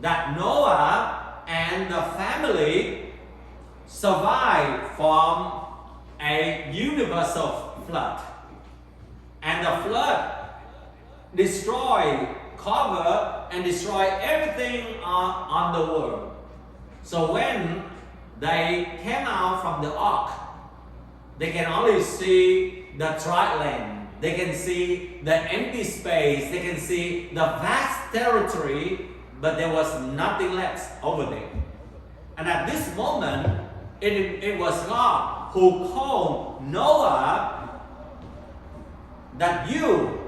that Noah and the family survived from a universal flood. And the flood destroyed, covered, and destroyed everything on the world. So when they came out from the ark, they can only see the dry land. They can see the empty space. They can see the vast territory, but there was nothing left over there. And at this moment, it was God who called Noah that you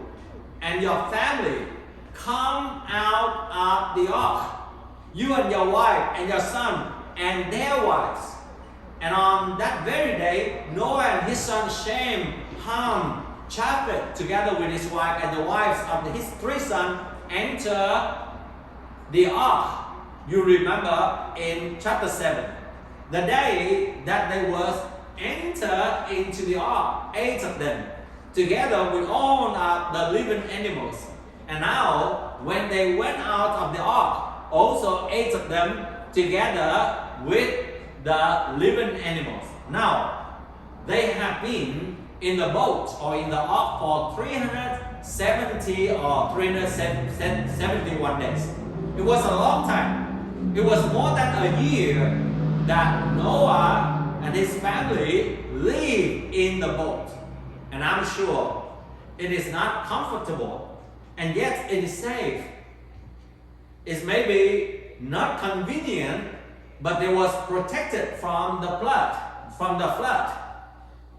and your family come out of the ark. You and your wife and your son and their wives. And on that very day, Noah and his son Shem, Ham, Japheth, together with his wife and the wives of his 3 sons, enter the ark. You remember in chapter 7, the day that they was enter into the ark, 8 of them, together with all the living animals. And now, when they went out of the ark, also 8 of them together with the living animals. Now, they have been in the boat or in the ark for 370 or 371 days. It was a long time. It was more than a year that Noah and his family lived in the boat. And I'm sure it is not comfortable, and yet it is safe. It's maybe not convenient, but they was protected from the flood.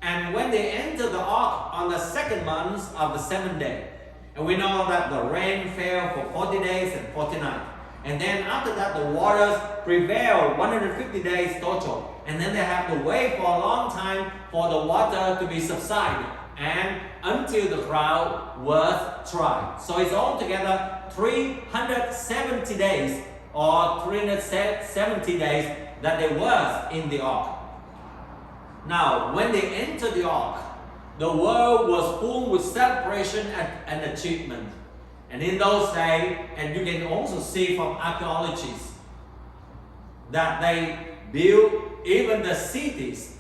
And when they entered the ark on the 2nd month of the 7th day, and we know that the rain fell for 40 days and 40 nights. And then after that, the waters prevailed 150 days total. And then they have to wait for a long time for the water to be subsided, and until the ground was dry. So it's altogether 370 days or 370 days that they was in the ark. Now, when they entered the ark, the world was full with celebration and achievement. And in those days, and you can also see from archaeologies, that they built even the cities,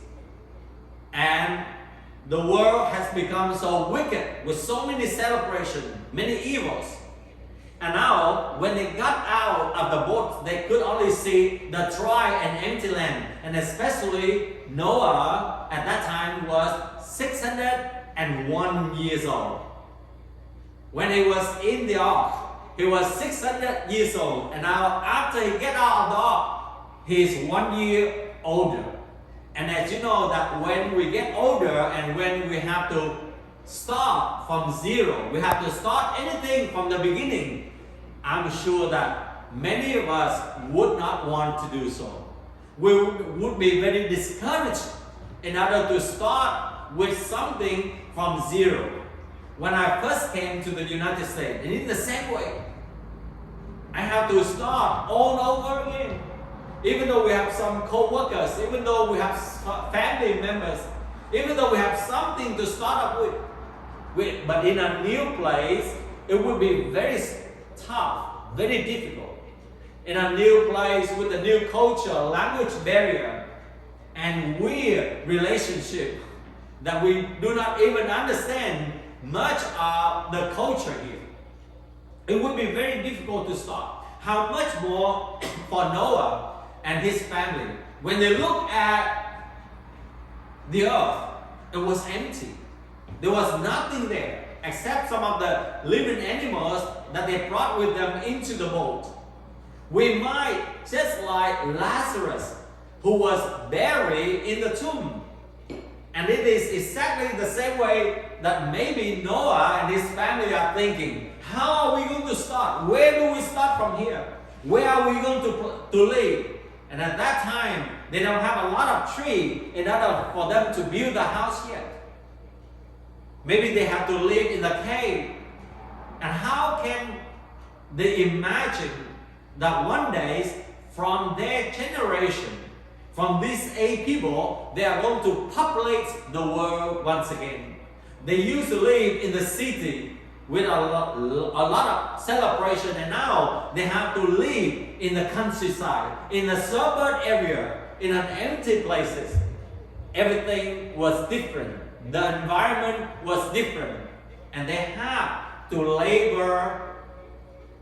and the world has become so wicked with so many celebrations, many evils. And now, when they got out of the boat, they could only see the dry and empty land. And especially Noah at that time was 601 years old. When he was in the ark, he was 600 years old. And now after he get out of the ark, he is 1 year older. And as you know that when we get older and when we have to start from zero, we have to start anything from the beginning, I'm sure that many of us would not want to do so. We would be very discouraged in order to start with something from zero. When I first came to the United States, and in the same way, I have to start all over again. Even though we have some co-workers, even though we have family members, even though we have something to start up with, but in a new place, it would be very tough, very difficult. In a new place with a new culture, language barrier, and weird relationship that we do not even understand much of the culture here. It would be very difficult to start. How much more for Noah and his family? When they look at the earth, it was empty. There was nothing there except some of the living animals that they brought with them into the boat. We might, just like Lazarus, who was buried in the tomb. And it is exactly the same way that maybe Noah and his family are thinking, how are we going to start? Where do we start from here? Where are we going to live? And at that time, they don't have a lot of tree in order for them to build a house yet. Maybe they have to live in a cave. And how can they imagine that one day from their generation, from these 8 people, they are going to populate the world once again? They used to live in the city with a lot of celebration, and now they have to live in the countryside, in a suburb area, in an empty places. Everything was different. The environment was different. And they have to labor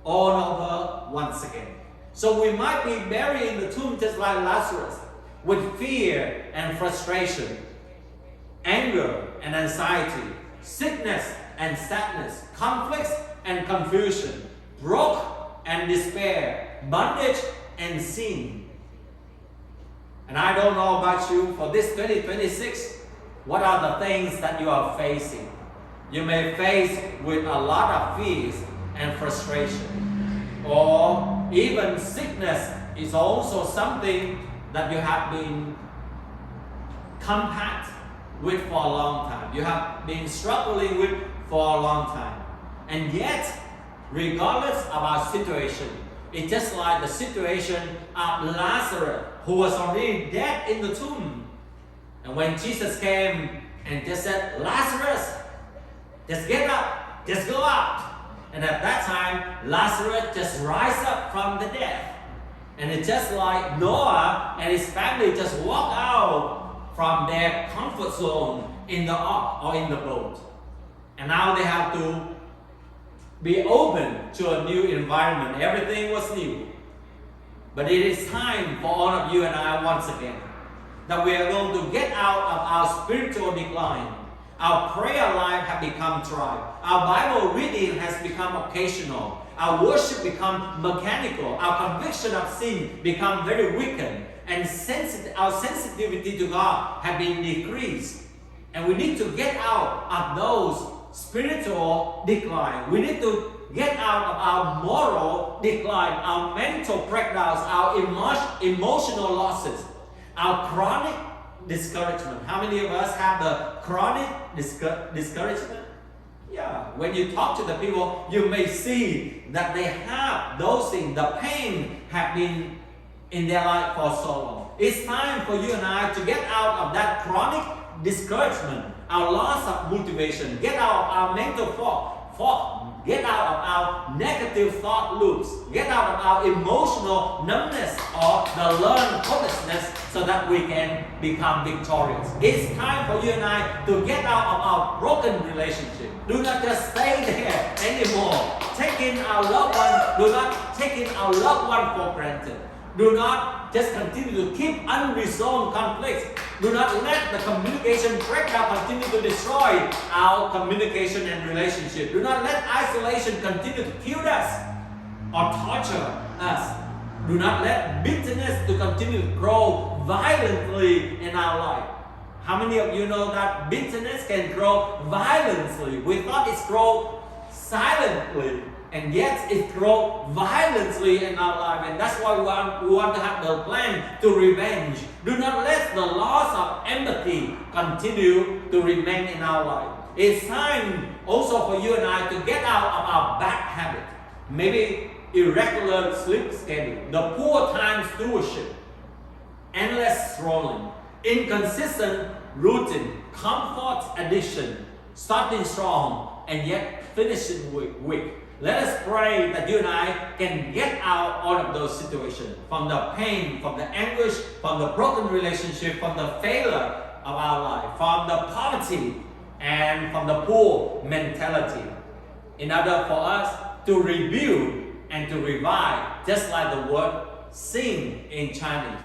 all over once again. So we might be buried in the tomb just like Lazarus, with fear and frustration, anger and anxiety, sickness and sadness, conflicts and confusion, broke and despair, bondage and sin. And I don't know about you, for this 2026, what are the things that you are facing? You may face with a lot of fears and frustration, or even sickness is also something that you have been compact with for a long time. You have been struggling with for a long time. And yet, regardless of our situation, it's just like the situation of Lazarus, who was already dead in the tomb. And when Jesus came and just said, Lazarus, just get up, just go out. And at that time, Lazarus just rise up from the dead. And it's just like Noah and his family just walk out from their comfort zone in the ark or in the boat. And now they have to be open to a new environment. Everything was new. But it is time for all of you and I once again that we are going to get out of our spiritual decline. Our prayer life has become dry. Our Bible reading has become occasional. Our worship become mechanical. Our conviction of sin become very weakened. And our sensitivity to God have been decreased. And we need to get out of those spiritual decline. We need to get out of our moral decline, our mental breakdowns, our emotional losses, our chronic discouragement. How many of us have the chronic discouragement? Yeah, when you talk to the people, you may see that they have those things. The pain have been in their life for so long. It's time for you and I to get out of that chronic discouragement, our loss of motivation, get out of our mental fog, get out of our negative thought loops, get out of our emotional numbness or the learned hopelessness so that we can become victorious. It's time for you and I to get out of our broken relationship. Do not just stay there anymore. Taking our loved one, do not take our loved one for granted. Do not just continue to keep unresolved conflicts. Do not let the communication breakdown continue to destroy our communication and relationship. Do not let isolation continue to kill us or torture us. Do not let bitterness to continue to grow violently in our life. How many of you know that bitterness can grow violently? We thought it's grow silently, and yet it grows violently in our life. And that's why we want to have the plan to revenge. Do not let the loss of empathy continue to remain in our life. It's time also for you and I to get out of our bad habit. Maybe irregular sleep schedule, the poor time stewardship, endless scrolling, inconsistent routine, comfort addiction, starting strong and yet finishing weak. Let us pray that you and I can get out all of those situations, from the pain, from the anguish, from the broken relationship, from the failure of our life, from the poverty, and from the poor mentality, in order for us to rebuild and to revive, just like the word sing in Chinese.